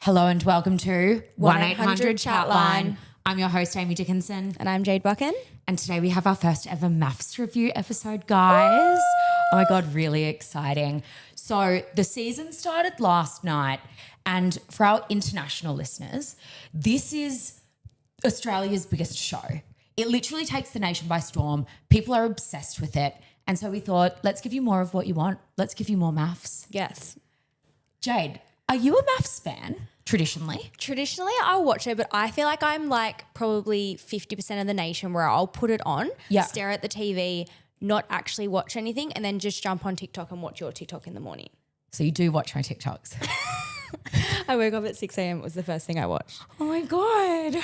Hello and welcome to 1-800 Chatline. I'm your host, Amy Dickinson. And I'm Jade Buchan. And today we have our first ever MAFS review episode, guys. Oh my God, really exciting. So the season started last night, and for our international listeners, this is Australia's biggest show. It literally takes the nation by storm. People are obsessed with it. And so we thought, let's give you more of what you want. Let's give you more MAFS. Yes. Jade, are you a MAFS fan traditionally? Traditionally, I'll watch it, but I feel like I'm like probably 50% of the nation where I'll put it on, stare at the TV, not actually watch anything, and then just jump on TikTok and watch your TikTok in the morning. So you do watch my TikToks? I woke up at 6 a.m. It was the first thing I watched. Oh my God.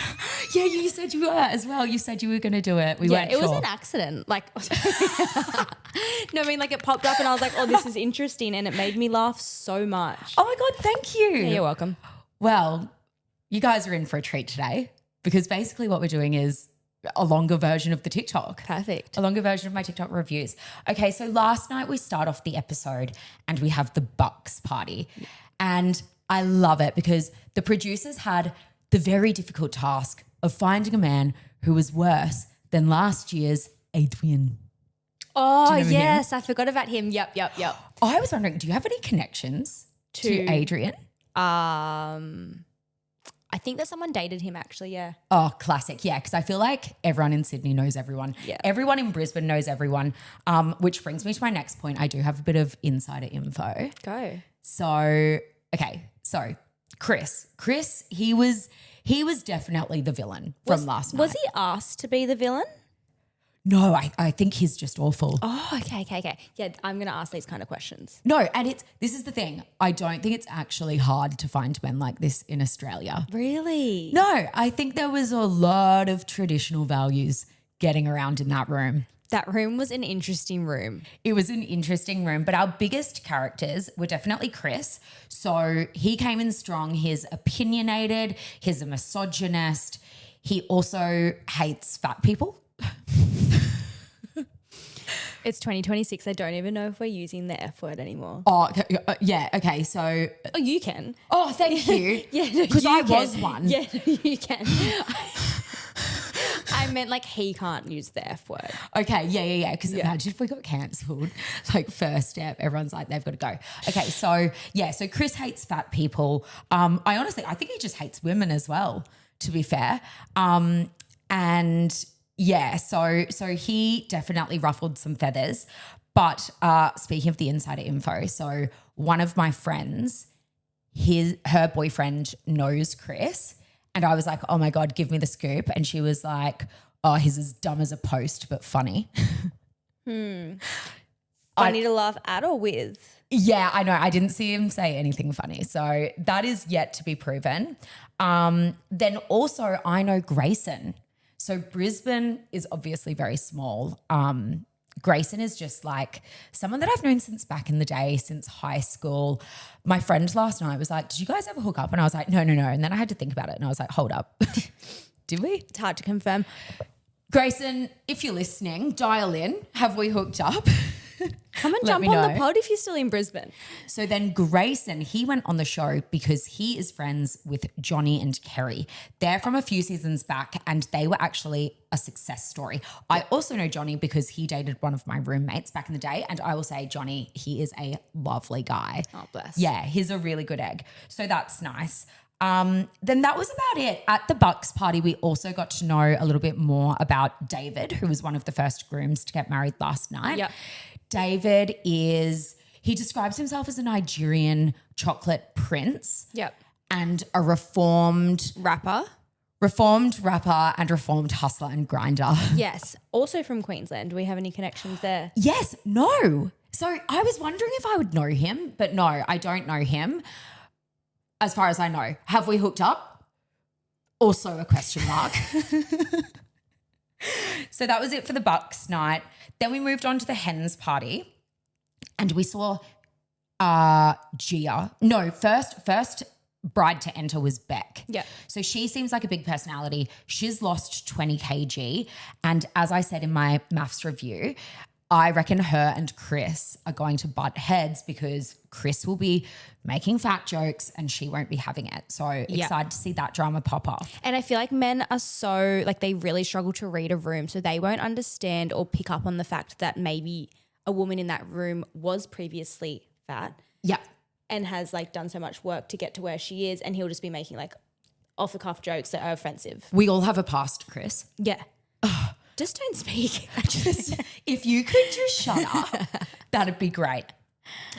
Yeah, you said you were as well. You said you were going to do it. We weren't sure. It was an accident. Like, no, I mean, like it popped up and I was like, oh, this is interesting. And it made me laugh so much. Oh my God, thank you. Yeah, you're welcome. Well, you guys are in for a treat today because basically what we're doing is a longer version of the TikTok. Perfect. A longer version of my TikTok reviews. Okay, so last night we start off the episode and we have the Bucks party. And I love it because the producers had the very difficult task of finding a man who was worse than last year's Adrian. Oh, yes. Him? I forgot about him. Yep. I was wondering, do you have any connections to Adrian? I think that someone dated him actually, yeah. Oh, classic. Yeah, because I feel like everyone in Sydney knows everyone. Yeah. Everyone in Brisbane knows everyone, which brings me to my next point. I do have a bit of insider info. Go. So, okay. So Chris, he was definitely the villain from last night. Was he asked to be the villain? No, I think he's just awful. Oh, okay. Yeah, I'm going to ask these kind of questions. No, and this is the thing. I don't think it's actually hard to find men like this in Australia. Really? No, I think there was a lot of traditional values getting around in that room. That room was an interesting room. It was an interesting room, but our biggest characters were definitely Chris. So he came in strong. He's opinionated. He's a misogynist. He also hates fat people. It's 2026. I don't even know if we're using the F word anymore. Oh, yeah. Okay. So. Oh, you can. Oh, thank you. Yeah. Because I was one. Yeah, you can. I meant like he can't use the F word. Okay, yeah. Because imagine if we got cancelled, like first step, everyone's like, they've got to go. Okay, so Chris hates fat people. I think he just hates women as well, to be fair. And yeah, so he definitely ruffled some feathers. But speaking of the insider info, so one of my friends, her boyfriend knows Chris. And I was like, oh my God, give me the scoop. And she was like, oh, he's as dumb as a post, but funny. Funny to laugh at or with? Yeah, I know. I didn't see him say anything funny. So that is yet to be proven. Then also I know Grayson. So Brisbane is obviously very small. Grayson is just like someone that I've known since back in the day, since high school. My friend last night was like, did you guys ever hook up? And I was like, no. And then I had to think about it and I was like, hold up. Did we? It's hard to confirm. Grayson, if you're listening, dial in. Have we hooked up? Come and jump on the pod if you're still in Brisbane. So then Grayson, he went on the show because he is friends with Johnny and Kerry. They're from a few seasons back and they were actually a success story. I also know Johnny because he dated one of my roommates back in the day, and I will say, Johnny, he is a lovely guy. Oh, bless. Yeah, he's a really good egg. So that's nice. Then that was about it. At the Bucks party, we also got to know a little bit more about David, who was one of the first grooms to get married last night. Yep. David he describes himself as a Nigerian chocolate prince. Yep. And a reformed rapper and reformed hustler and grinder. Yes. Also from Queensland. Do we have any connections there? Yes. No. So I was wondering if I would know him, but no, I don't know him. As far as I know. Have we hooked up? Also a question mark. So that was it for the Bucks night. Then we moved on to the Hens party and we saw Gia. No, first bride to enter was Beck. Yeah. So she seems like a big personality. She's lost 20 kg. And as I said in my MAFS review, I reckon her and Chris are going to butt heads because Chris will be making fat jokes and she won't be having it. So excited to see that drama pop off. And I feel like men are so, like, they really struggle to read a room, so they won't understand or pick up on the fact that maybe a woman in that room was previously fat. Yeah. And has like done so much work to get to where she is, and he'll just be making like off the cuff jokes that are offensive. We all have a past, Chris. Yeah. Just don't speak. If you could just shut up, that'd be great.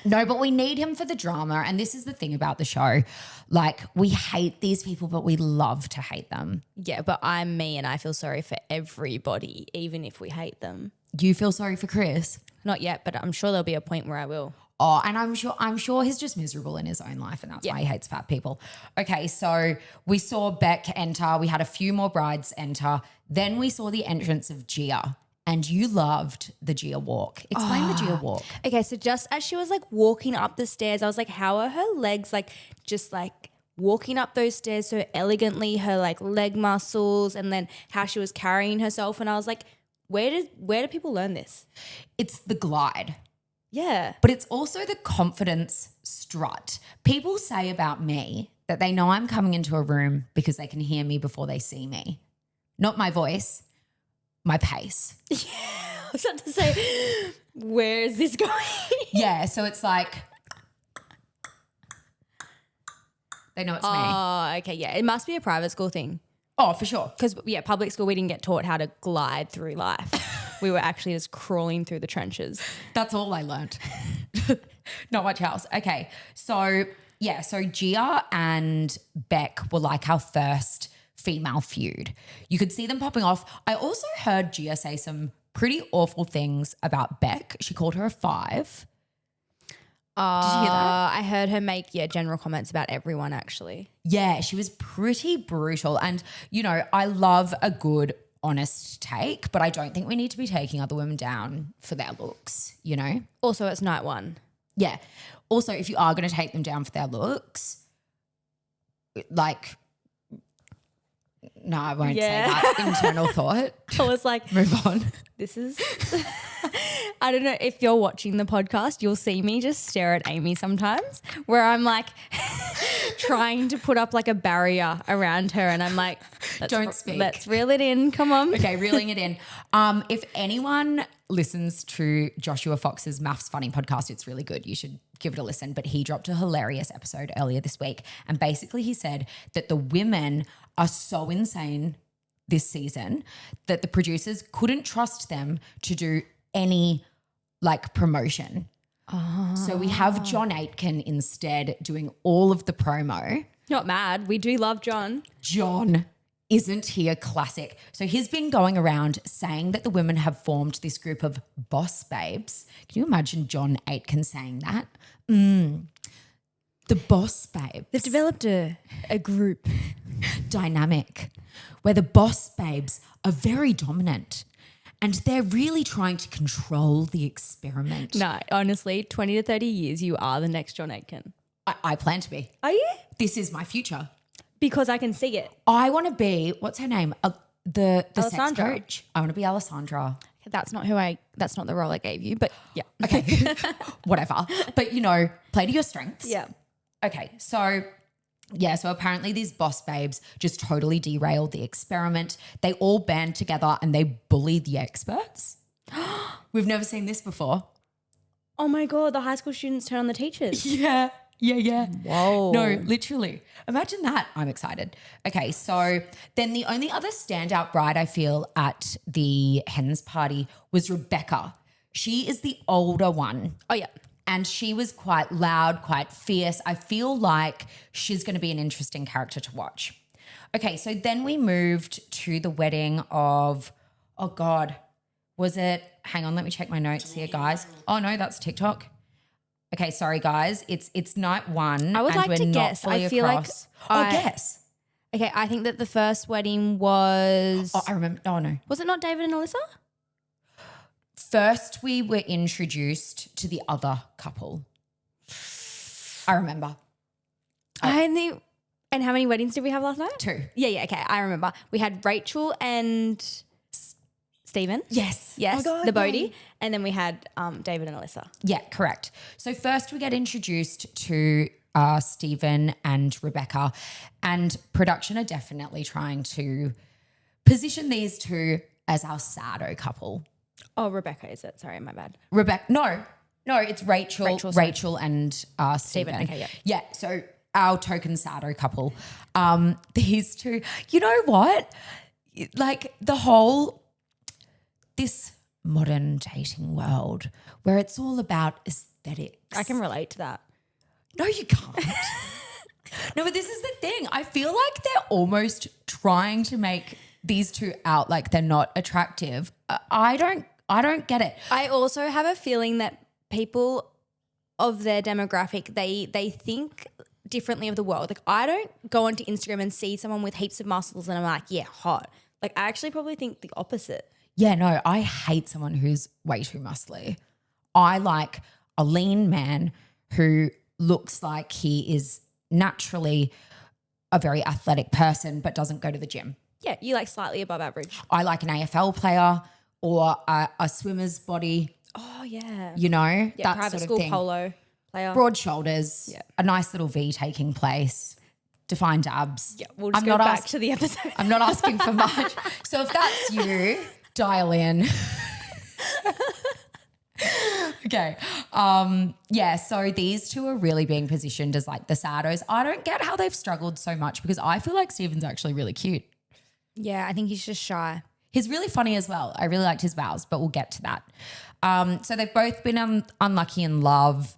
No, but we need him for the drama. And this is the thing about the show. Like, we hate these people, but we love to hate them. Yeah, but I'm me and I feel sorry for everybody, even if we hate them. Do you feel sorry for Chris? Not yet, but I'm sure there'll be a point where I will. Oh, and I'm sure he's just miserable in his own life, and that's why he hates fat people. Okay, so we saw Beck enter. We had a few more brides enter. Then we saw the entrance of Gia, and you loved the Gia walk. Explain the Gia walk. Okay, so just as she was like walking up the stairs, I was like, how are her legs like just like walking up those stairs so elegantly, her like leg muscles, and then how she was carrying herself. And I was like, where do people learn this? It's the glide. Yeah. But it's also the confidence strut. People say about me that they know I'm coming into a room because they can hear me before they see me. Not my voice, my pace. Yeah. I was about to say, where is this going? Yeah, so it's like, they know it's me. Oh, okay, yeah. It must be a private school thing. Oh, for sure. Because, yeah, public school, we didn't get taught how to glide through life. We were actually just crawling through the trenches. That's all I learned. Not much else. Okay. So, yeah, so Gia and Beck were like our first female feud. You could see them popping off. I also heard Gia say some pretty awful things about Beck. She called her a 5. Did you hear that? I heard her make, general comments about everyone actually. Yeah, she was pretty brutal. And, you know, I love a good honest take, but I don't think we need to be taking other women down for their looks, you know? Also, it's night one. Yeah. Also, if you are going to take them down for their looks, like, no, I won't say that. Internal thought. I was like, move on. This is, I don't know if you're watching the podcast, you'll see me just stare at Amy sometimes where I'm like trying to put up like a barrier around her and I'm like, don't speak. Let's reel it in. Come on. Okay, reeling it in. If anyone listens to Joshua Fox's MAFS Funny podcast, it's really good. You should give it a listen. But he dropped a hilarious episode earlier this week. And basically he said that the women are so insane this season that the producers couldn't trust them to do any like promotion. So we have John Aitken instead doing all of the promo. Not mad. We do love John. John, isn't he a classic? So he's been going around saying that the women have formed this group of boss babes. Can you imagine John Aitken saying that? The boss babes. They've developed a group dynamic where the boss babes are very dominant and they're really trying to control the experiment. No, honestly, 20 to 30 years, you are the next John Aitken. I plan to be. Are you? This is my future. Because I can see it. I want to be, what's her name? The sex Alessandra. coach. I want to be Alessandra. That's not the role I gave you, but yeah. Okay, whatever. But, you know, play to your strengths. Yeah. Okay, so apparently these boss babes just totally derailed the experiment. They all band together and they bullied the experts. We've never seen this before. Oh my God, the high school students turn on the teachers. Yeah. Whoa. No, literally. Imagine that. I'm excited. Okay, so then the only other standout bride I feel at the Hens party was Rebecca. She is the older one. Oh, yeah. And she was quite loud, quite fierce. I feel like she's going to be an interesting character to watch. Okay, so then we moved to the wedding of, oh God, was it, hang on, let me check my notes here, guys. Oh no, that's TikTok. Okay, sorry guys, it's night one. I would like to guess. I feel across. Guess. Okay, I think that the first wedding was. Oh, I remember. Oh no, was it not David and Alyssa? First, we were introduced to the other couple. I remember. I think. And how many weddings did we have last night? 2. Yeah. Okay, I remember. We had Rachel and Stephen. Yes. Yes, Oh God, the Bodhi. yay. And then we had David and Alyssa. Yeah, correct. So first we get introduced to Stephen and Rebecca, and production are definitely trying to position these two as our saddo couple. Oh, Rebecca, is it? Sorry, my bad. Rebecca, no, it's Rachel, sorry. Rachel and Stephen. Okay, yeah. Yeah, so our token saddo couple. These two, you know what? Like this modern dating world where it's all about aesthetics. I can relate to that. No, you can't. No, but this is the thing. I feel like they're almost trying to make these two out like they're not attractive. I don't get it. I also have a feeling that people of their demographic, they think differently of the world. Like I don't go onto Instagram and see someone with heaps of muscles and I'm like, yeah, hot. Like I actually probably think the opposite. Yeah, no, I hate someone who's way too muscly. I like a lean man who looks like he is naturally a very athletic person but doesn't go to the gym. Yeah, you like slightly above average. I like an AFL player or a swimmer's body, Oh yeah. you know, Yeah, that private sort of school thing. polo player. Broad shoulders, Yeah. a nice little V taking place, defined abs. Yeah, we'll just go back to the episode. I'm not asking for much. So if that's you, dial in. Okay. Yeah, so these two are really being positioned as like the saddos. I don't get how they've struggled so much because I feel like Steven's actually really cute. Yeah, I think he's just shy. He's really funny as well. I really liked his vows, but we'll get to that. So they've both been unlucky in love.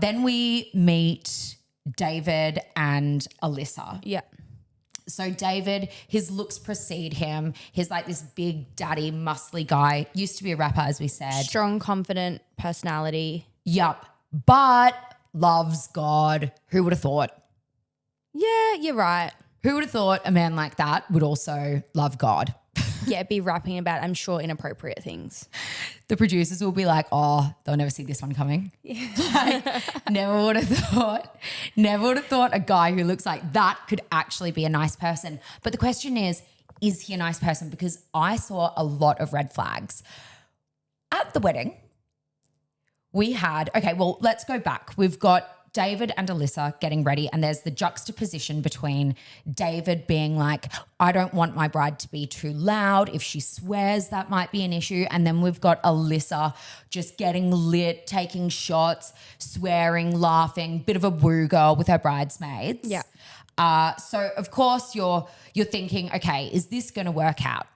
Then we meet David and Alyssa. Yeah. So David, his looks precede him. He's like this big daddy, muscly guy. Used to be a rapper, as we said. Strong, confident personality. Yup. But loves God. Who would have thought? Yeah, you're right. Who would have thought a man like that would also love God? Yeah, be rapping about, I'm sure, inappropriate things. The producers will be like, oh, they'll never see this one coming. Like, never would have thought a guy who looks like that could actually be a nice person. But the question is he a nice person? Because I saw a lot of red flags. At the wedding, let's go back. We've got David and Alyssa getting ready, and there's the juxtaposition between David being like, I don't want my bride to be too loud. If she swears, that might be an issue. And then we've got Alyssa just getting lit, taking shots, swearing, laughing, bit of a woo girl with her bridesmaids. Yeah. So of course you're thinking, okay, is this going to work out?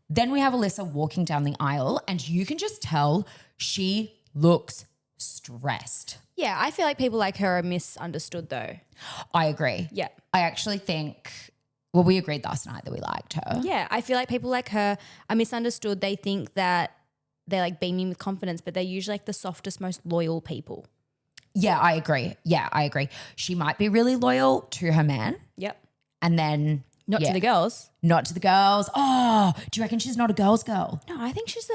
Then we have Alyssa walking down the aisle, and you can just tell she looks stressed. Yeah, I feel like people like her are misunderstood though. I agree. Yeah. I actually think, well, we agreed last night that we liked her. Yeah, I feel like people like her are misunderstood. They think that they're like beaming with confidence, but they're usually like the softest, most loyal people. Yeah, I agree. She might be really loyal to her man. Yep. And then Not to the girls. Not to the girls. Oh, do you reckon she's not a girl's girl? No, I think she's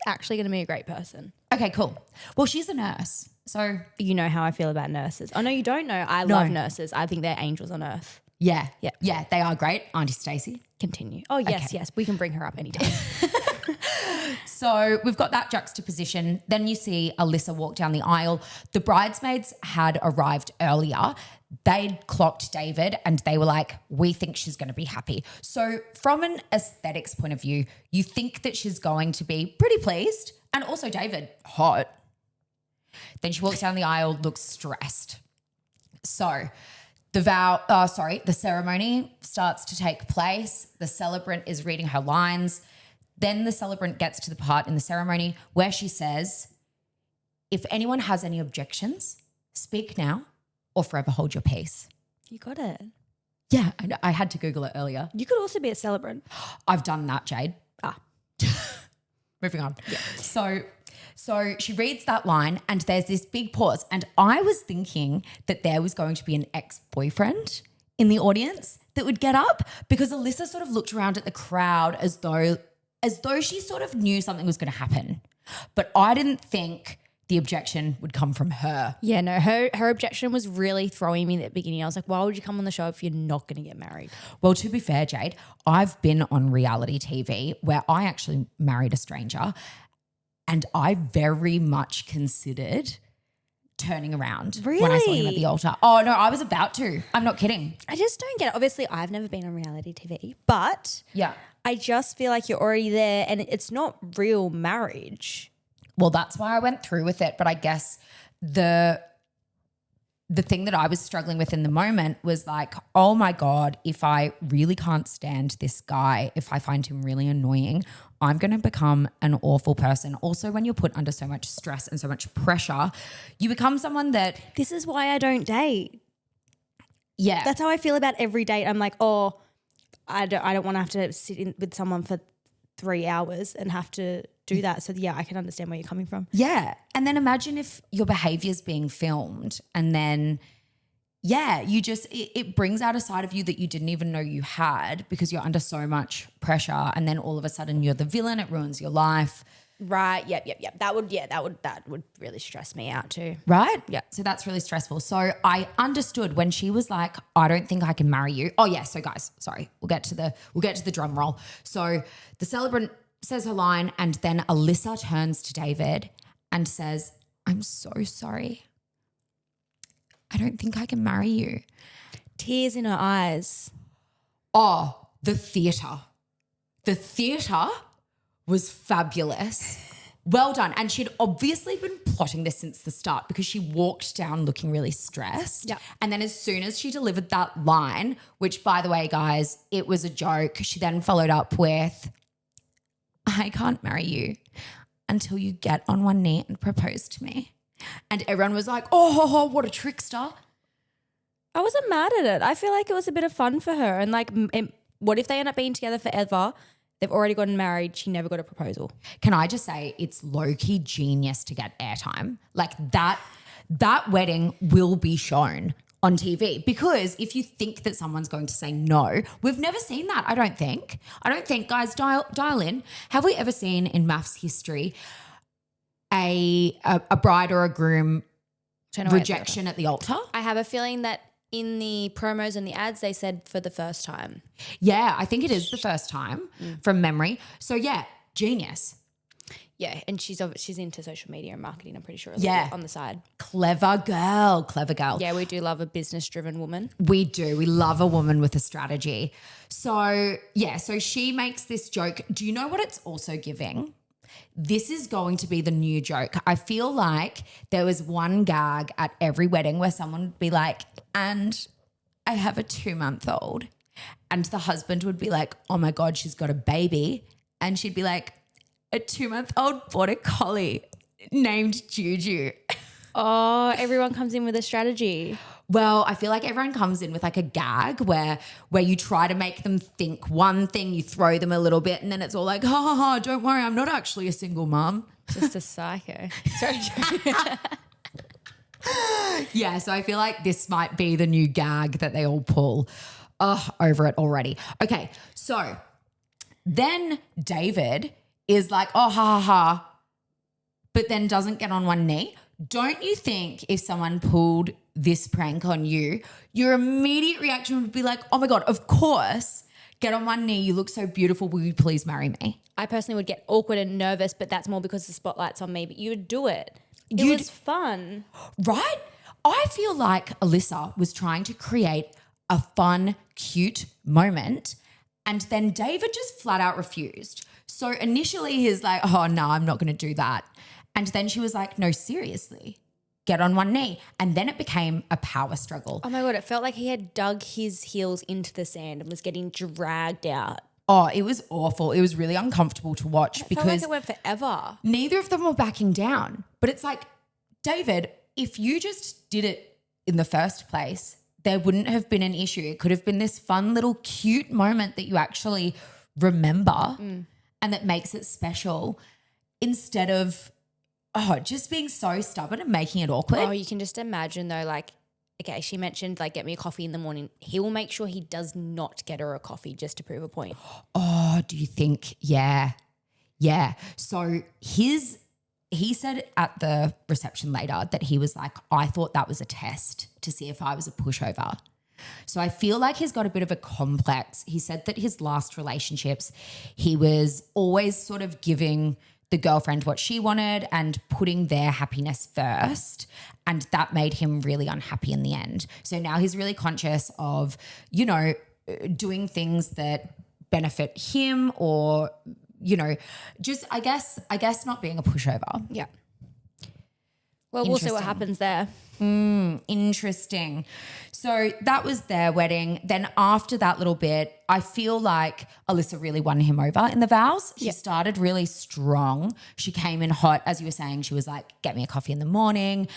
actually going to be a great person. Okay, cool. Well, she's a nurse. So You know how I feel about nurses. Oh no, you don't know. I love nurses. I think they're angels on earth. yeah, they are great. Auntie Stacey. Continue. Oh yes, Okay. yes. We can bring her up anytime. So we've got that juxtaposition. Then you see Alyssa walk down the aisle. The bridesmaids had arrived earlier. They'd clocked David and they were like, we think she's going to be happy. So from an aesthetics point of view, you think that she's going to be pretty pleased. And also David, hot. Then she walks down the aisle, looks stressed. So the ceremony starts to take place. The celebrant is reading her lines. Then the celebrant gets to the part in the ceremony where she says, if anyone has any objections, speak now or forever hold your peace. You got it. Yeah, I had to Google it earlier. You could also be a celebrant. I've done that, Jade. Moving on. Yeah. So she reads that line and there's this big pause. And I was thinking that there was going to be an ex-boyfriend in the audience that would get up because Alyssa sort of looked around at the crowd as though she sort of knew something was going to happen. But I didn't think the objection would come from her. Yeah, no, her objection was really throwing me at the beginning. I was like, why would you come on the show if you're not going to get married? Well, to be fair, Jade, I've been on reality TV where I actually married a stranger and I very much considered turning around when I saw him at the altar. Oh, no, I was about to. I'm not kidding. I just don't get it. Obviously, I've never been on reality TV, but Yeah. I just feel like you're already there and it's not real marriage. Well, that's why I went through with it. But I guess the thing that I was struggling with in the moment was like, oh my God, if I really can't stand this guy, if I find him really annoying, I'm going to become an awful person. Also, when you're put under so much stress and so much pressure, you become someone that… This is why I don't date. Yeah. That's how I feel about every date. I'm like, oh, I don't want to have to sit in with someone for 3 hours and have to do that. So yeah, I can understand where you're coming from. Yeah. And then imagine if your behavior's being filmed and then, yeah, you just, it brings out a side of you that you didn't even know you had because you're under so much pressure. And then all of a sudden you're the villain. It ruins your life. Right. Yep. That would really stress me out too. Right? Yeah. So that's really stressful. So I understood when she was like, I don't think I can marry you. Oh yeah. So guys, sorry, we'll get to the drum roll. So the celebrant says her line and then Alyssa turns to David and says, I'm so sorry. I don't think I can marry you. Tears in her eyes. Oh, the theatre. The theatre was fabulous. Well done. And she'd obviously been plotting this since the start because she walked down looking really stressed. Yeah. And then as soon as she delivered that line, which by the way, guys, it was a joke, she then followed up with, I can't marry you until you get on one knee and propose to me. And everyone was like, oh, what a trickster. I wasn't mad at it. I feel like it was a bit of fun for her. And like, what if they end up being together forever? They've already gotten married. She never got a proposal. Can I just say it's low-key genius to get airtime. Like that wedding will be shown on TV because if you think that someone's going to say no, we've never seen that, I don't think. Guys, dial in. Have we ever seen in MAFS history a bride or a groom rejection at the altar? I have a feeling that in the promos and the ads, they said for the first time. Yeah, I think it is the first time from memory. So yeah, genius. Yeah, and she's into social media and marketing, I'm pretty sure, on the side. Clever girl. Yeah, we do love a business-driven woman. We do. We love a woman with a strategy. So, yeah, so she makes this joke. Do you know what it's also giving? This is going to be the new joke. I feel like there was one gag at every wedding where someone would be like, and I have a 2-month-old. And the husband would be like, oh my God, she's got a baby. And she'd be like, a 2-month-old border collie named Juju. Oh, everyone comes in with a strategy. Well, I feel like everyone comes in with like a gag where you try to make them think one thing, you throw them a little bit and then it's all like, ha ha ha, don't worry, I'm not actually a single mum. Just a psycho. Sorry. Yeah, so I feel like this might be the new gag that they all pull. Over it already. Okay, so then David is like, oh, ha, ha, ha, but then doesn't get on one knee. Don't you think if someone pulled this prank on you, your immediate reaction would be like, oh my God, of course, get on one knee. You look so beautiful. Will you please marry me? I personally would get awkward and nervous, but that's more because the spotlight's on me, but you would do it. It was fun. Right? I feel like Alyssa was trying to create a fun, cute moment and then David just flat out refused. So initially he's like, oh, no, I'm not going to do that. And then she was like, no, seriously, get on one knee. And then it became a power struggle. Oh my God, it felt like he had dug his heels into the sand and was getting dragged out. Oh, it was awful. It was really uncomfortable to watch because felt like it went forever. Neither of them were backing down. But it's like, David, if you just did it in the first place, there wouldn't have been an issue. It could have been this fun little cute moment that you actually remember and that makes it special instead of just being so stubborn and making it awkward. Oh, you can just imagine though, like, okay, she mentioned like get me a coffee in the morning. He will make sure he does not get her a coffee just to prove a point. Oh, do you think? Yeah. So his he said at the reception later that he was like, I thought that was a test to see if I was a pushover. So I feel like he's got a bit of a complex. He said that his last relationships, he was always sort of giving the girlfriend what she wanted and putting their happiness first. And that made him really unhappy in the end. So now he's really conscious of, you know, doing things that benefit him or, you know, just I guess not being a pushover. Yeah. Well, we'll see what happens there. Interesting. So that was their wedding. Then after that little bit, I feel like Alyssa really won him over in the vows. She started really strong. She came in hot. As you were saying, she was like, get me a coffee in the morning.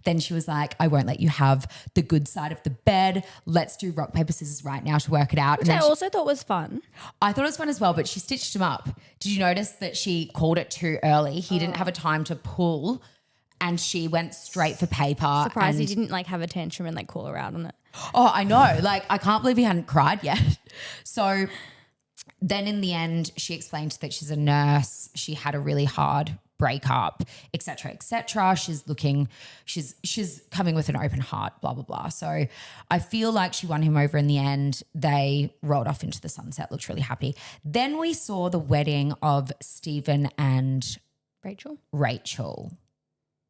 Then she was like, I won't let you have the good side of the bed. Let's do rock, paper, scissors right now to work it out. Which I also thought was fun. I thought it was fun as well, but she stitched him up. Did you notice that she called it too early? He didn't have a time to pull. And she went straight for paper. Surprised he didn't like have a tantrum and like call her out on it. Oh, I know. Like, I can't believe he hadn't cried yet. So then in the end, she explained that she's a nurse. She had a really hard breakup, et cetera, et cetera. She's coming with an open heart, blah, blah, blah. So I feel like she won him over in the end. They rolled off into the sunset, looked really happy. Then we saw the wedding of Stephen and Rachel.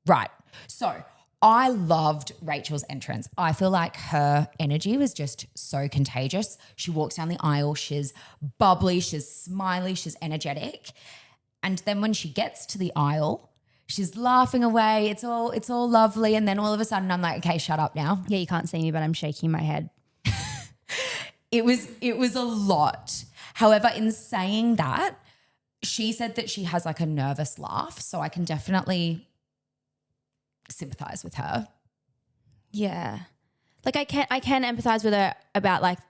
Right. So I loved Rachel's entrance. I feel like her energy was just so contagious. She walks down the aisle. She's bubbly. She's smiley. She's energetic. And then when she gets to the aisle, she's laughing away. It's all lovely. And then all of a sudden I'm like, okay, shut up now. Yeah, you can't see me, but I'm shaking my head. It was a lot. However, in saying that, she said that she has like a nervous laugh. So I can definitely sympathize with her. Yeah. Like I can empathize with her about like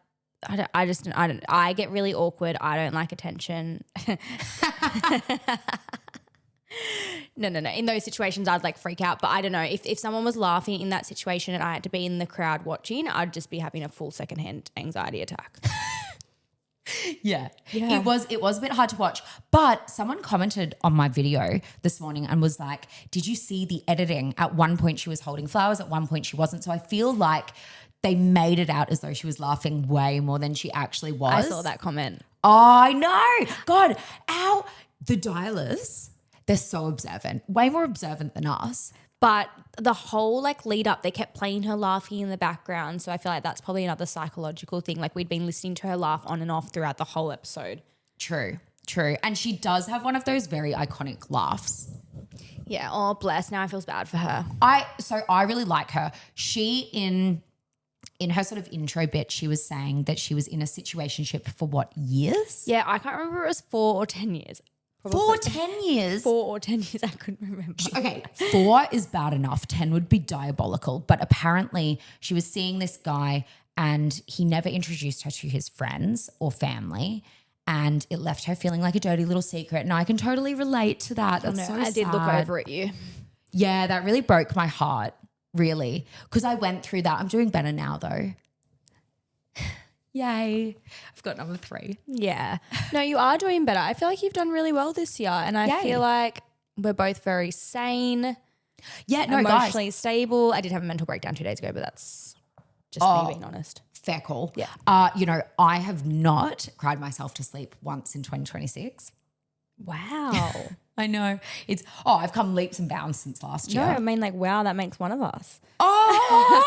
I get really awkward. I don't like attention. No. In those situations I'd like freak out, but I don't know. If someone was laughing in that situation and I had to be in the crowd watching, I'd just be having a full secondhand anxiety attack. Yeah. It was a bit hard to watch, but someone commented on my video this morning and was like, did you see the editing? At one point she was holding flowers, at one point she wasn't. So I feel like they made it out as though she was laughing way more than she actually was. I saw that comment. Oh, I know. God, the dialers, they're so observant, way more observant than us. But the whole like lead up, they kept playing her laughing in the background. So I feel like that's probably another psychological thing. Like we'd been listening to her laugh on and off throughout the whole episode. True. And she does have one of those very iconic laughs. Yeah. Oh, bless. Now I feel bad for her. So I really like her. She in her sort of intro bit, she was saying that she was in a situationship for what, years? Yeah, I can't remember if it was 4 or 10 years. Probably. 10 years? 4 or 10 years, I couldn't remember. Okay, 4 is bad enough. 10 would be diabolical. But apparently she was seeing this guy and he never introduced her to his friends or family. And it left her feeling like a dirty little secret. And I can totally relate to that. That's so sad. I did look over at you. Yeah, that really broke my heart, really. Because I went through that. I'm doing better now though. Yay. I've got number 3. Yeah. No, you are doing better. I feel like you've done really well this year. And I feel like we're both very sane. Yeah, no, emotionally stable. I did have a mental breakdown 2 days ago, but that's just me being honest. Fair call. Yeah. I have not cried myself to sleep once in 2026. Wow. I know. I've come leaps and bounds since last year. No, I mean like, wow, that makes one of us. Oh,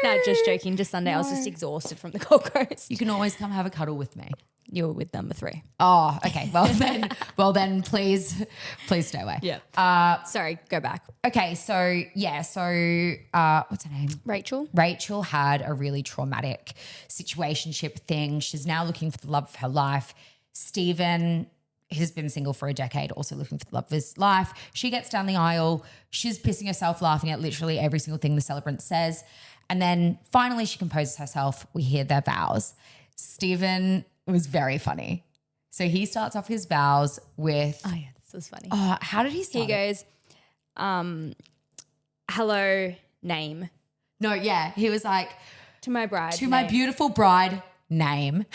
no. No, just joking. Just Sunday. I was just exhausted from the Gold Coast. You can always come have a cuddle with me. You were with number 3. Oh, okay. Well then please stay away. Yeah. Sorry, go back. Okay, so what's her name? Rachel. Rachel had a really traumatic situationship thing. She's now looking for the love of her life. Stephen has been single for a decade, also looking for the love of his life. She gets down the aisle. She's pissing herself laughing at literally every single thing the celebrant says. And then finally she composes herself. We hear their vows. Stephen was very funny. So he starts off his vows with... Oh, yeah, this was funny. How did he start? He goes, hello, name. No, yeah. He was like... To my bride. To my beautiful bride, name.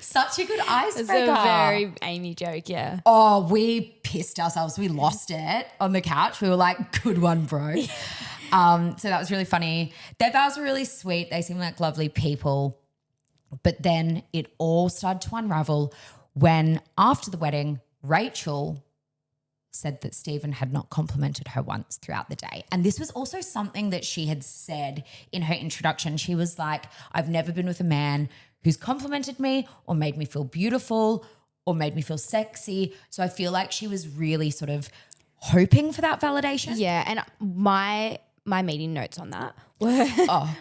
Such a good It's icebreaker. a very Amy joke, yeah. Oh, we pissed ourselves. We lost it on the couch. We were like, good one, bro. So that was really funny. Their vows were really sweet. They seemed like lovely people. But then it all started to unravel when after the wedding, Rachel said that Stephen had not complimented her once throughout the day. And this was also something that she had said in her introduction. She was like, I've never been with a man who's complimented me or made me feel beautiful or made me feel sexy. So I feel like she was really sort of hoping for that validation. Yeah, and my meeting notes on that were I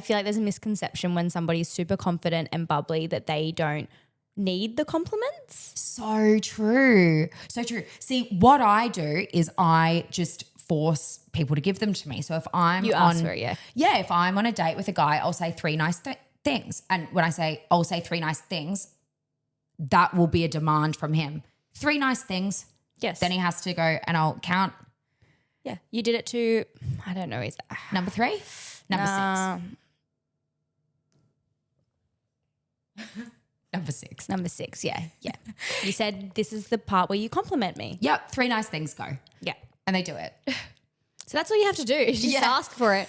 feel like there's a misconception when somebody's super confident and bubbly that they don't need the compliments. So true. So true. See, what I do is I just force people to give them to me. So if I'm ask for it, yeah. Yeah, if I'm on a date with a guy, I'll say three nice things. And when I say I'll say three nice things, that will be a demand from him. Three nice things. Yes. Then he has to go and I'll count. Yeah. You did it to, I don't know, is that Number 3? Number 6. Number 6. Yeah. You said this is the part where you compliment me. Yep. 3 nice things, go. Yeah. And they do it. So that's all you have to do. Just ask for it.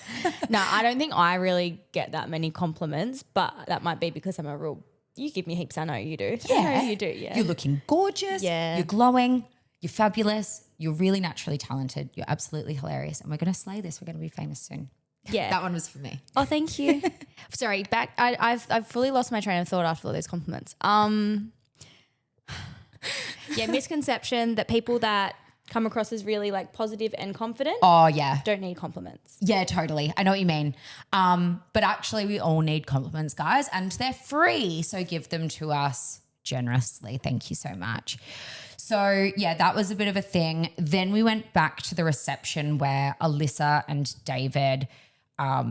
No, I don't think I really get that many compliments, but that might be because I'm a real, you give me heaps, I know you do. Yeah. I know you do, yeah. You're looking gorgeous. Yeah. You're glowing. You're fabulous. You're really naturally talented. You're absolutely hilarious. And we're going to slay this. We're going to be famous soon. Yeah. That one was for me. Oh, thank you. Sorry, I've fully lost my train of thought after all those compliments. Yeah, misconception that people that come across as really like positive and confident Oh, yeah. don't need compliments. Yeah, totally. I know what you mean. But actually we all need compliments, guys, and they're free. So give them to us generously. Thank you so much. So yeah, that was a bit of a thing. Then we went back to the reception where Alyssa and David are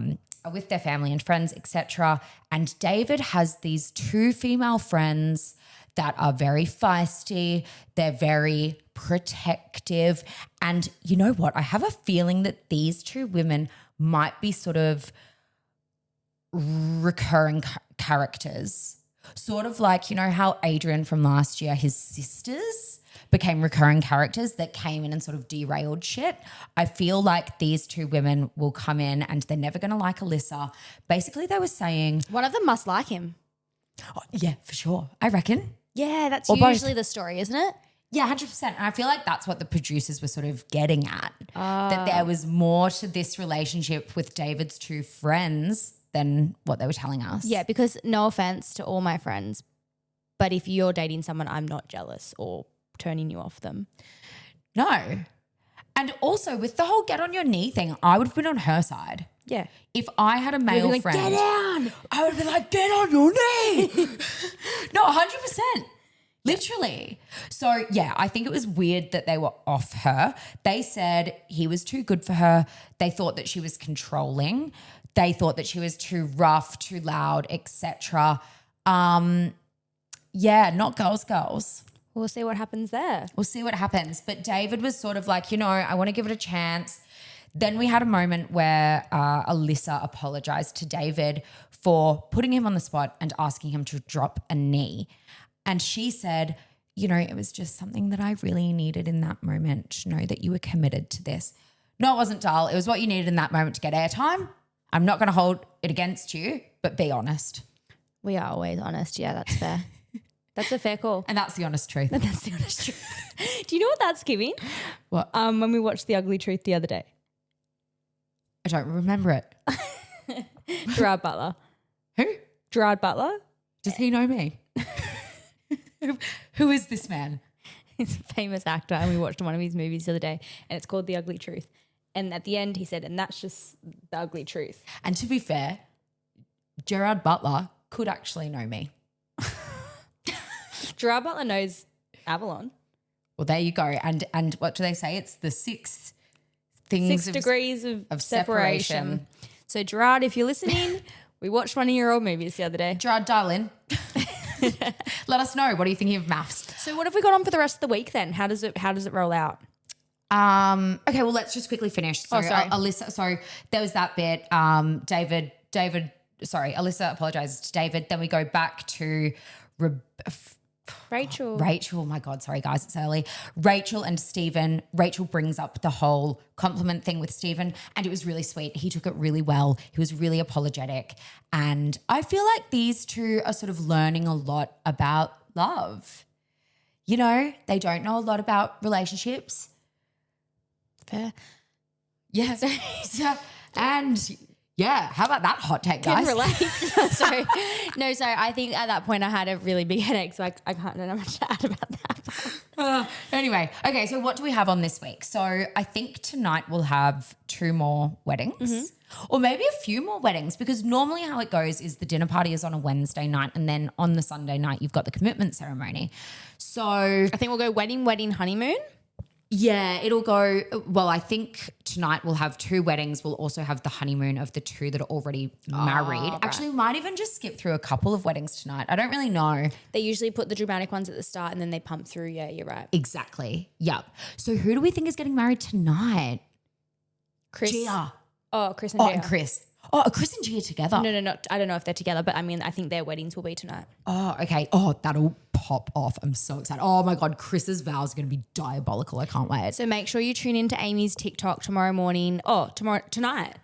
with their family and friends, etc. And David has these 2 female friends that are very feisty. They're very protective. And you know what? I have a feeling that these 2 women might be sort of recurring characters. Sort of like, you know how Adrian from last year, his sisters became recurring characters that came in and sort of derailed shit. I feel like these 2 women will come in and they're never going to like Alyssa. Basically, they were saying, One of them must like him. oh, yeah, for sure. I reckon. Yeah, that's Or both. usually the story, isn't it? Yeah, 100%. And I feel like that's what the producers were sort of getting at, that there was more to this relationship with David's 2 friends than what they were telling us. Yeah, because no offense to all my friends, but if you're dating someone, I'm not jealous or turning you off them. No. And also with the whole get on your knee thing, I would have been on her side. Yeah. If I had a male like, friend, get down. I would be like, get on your knee. No, 100%. Literally. So, yeah, I think it was weird that they were off her. They said he was too good for her. They thought that she was controlling. They thought that she was too rough, too loud, etc. Yeah, not girls. We'll see what happens there. We'll see what happens. But David was sort of like, I want to give it a chance. Then we had a moment where Alyssa apologized to David for putting him on the spot and asking him to drop a knee. And she said, it was just something that I really needed in that moment to know that you were committed to this. No, it wasn't, Dal. It was what you needed in that moment to get airtime. I'm not going to hold it against you, but be honest. We are always honest. Yeah, that's fair. That's a fair call. And that's the honest truth. That's the honest truth. Do you know what that's giving? What? When we watched The Ugly Truth the other day. I don't remember it. Gerard Butler. Who? Gerard Butler. Does he know me? Who is this man? He's a famous actor and we watched one of his movies the other day and it's called The Ugly Truth. And at the end he said, and that's just the ugly truth. And to be fair, Gerard Butler could actually know me. Gerard Butler knows Avalon. Well, there you go. And what do they say? It's the 6 things 6 degrees of separation. So Gerard, if you're listening, we watched one of your old movies the other day. Gerard, darling, let us know. What are you thinking of MAFS? So what have we got on for the rest of the week then? How does it roll out? Okay, well, let's just quickly finish. So, sorry. Alyssa, so there was that bit. David Alyssa apologizes to David. Then we go back to Rachel. Rachel, my God, sorry guys, it's early. Rachel and Stephen. Rachel brings up the whole compliment thing with Stephen, and it was really sweet. He took it really well. He was really apologetic. And I feel like these two are sort of learning a lot about love. You know, they don't know a lot about relationships. Fair. Yeah. And yeah, how about that hot take, guys? Can relate. Sorry. No, sorry. I think at that point I had a really big headache, so I can't know much to add about that. Anyway, okay, so what do we have on this week? So I think tonight we'll have 2 more weddings or maybe a few more weddings, because normally how it goes is the dinner party is on a Wednesday night and then on the Sunday night you've got the commitment ceremony. So I think we'll go wedding, honeymoon. yeah, it'll go, well, I think tonight we'll have 2 weddings. We'll also have the honeymoon of the 2 that are already married. Right. Actually, we might even just skip through a couple of weddings tonight. I don't really know. They usually put the dramatic ones at the start and then they pump through. Yeah, you're right. Exactly. Yep. So who do we think is getting married tonight? Chris. Gia. Oh, Chris and Gia. And Chris. Oh, are Chris and Gia together? No. I don't know if they're together, but I mean, I think their weddings will be tonight. Oh, okay. Oh, that'll pop off. I'm so excited. Oh my God, Chris's vows are going to be diabolical. I can't wait. So make sure you tune in to Amy's TikTok tomorrow morning. Oh, tonight.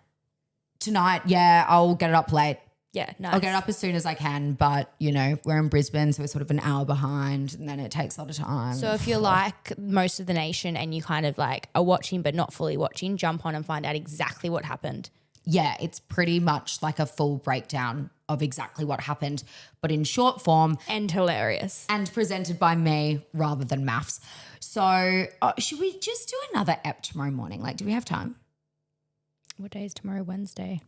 Tonight, yeah, I'll get it up late. Yeah, nice. I'll get it up as soon as I can, but you know, we're in Brisbane, so we're sort of an hour behind and then it takes a lot of time. So if you're like most of the nation and you kind of like are watching but not fully watching, jump on and find out exactly what happened. Yeah, it's pretty much like a full breakdown of exactly what happened, but in short form. And hilarious. And presented by me rather than MAFS. So should we just do another ep tomorrow morning? Like, do we have time? What day is tomorrow? Wednesday.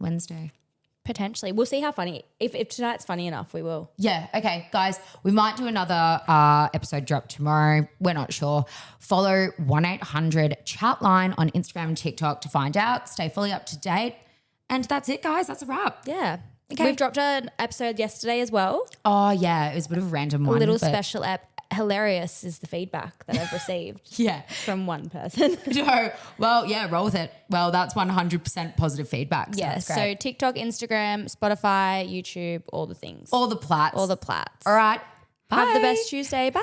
Potentially. We'll see how funny. If tonight's funny enough, we will. Yeah. Okay, guys, we might do another episode drop tomorrow. We're not sure. Follow 1-800-CHAT-LINE on Instagram and TikTok to find out. Stay fully up to date. And that's it, guys. That's a wrap. Yeah. Okay. We've dropped an episode yesterday as well. Oh, yeah. It was a bit of a random one. A little special ep. Hilarious is the feedback that I've received. Yeah. From one person. No. Well, yeah, roll with it. Well, that's 100% positive feedback. So Yeah. that's So great. TikTok, Instagram, Spotify, YouTube, all the things. All the plats. All the plats. All right. Bye. Have the best Tuesday. Bye.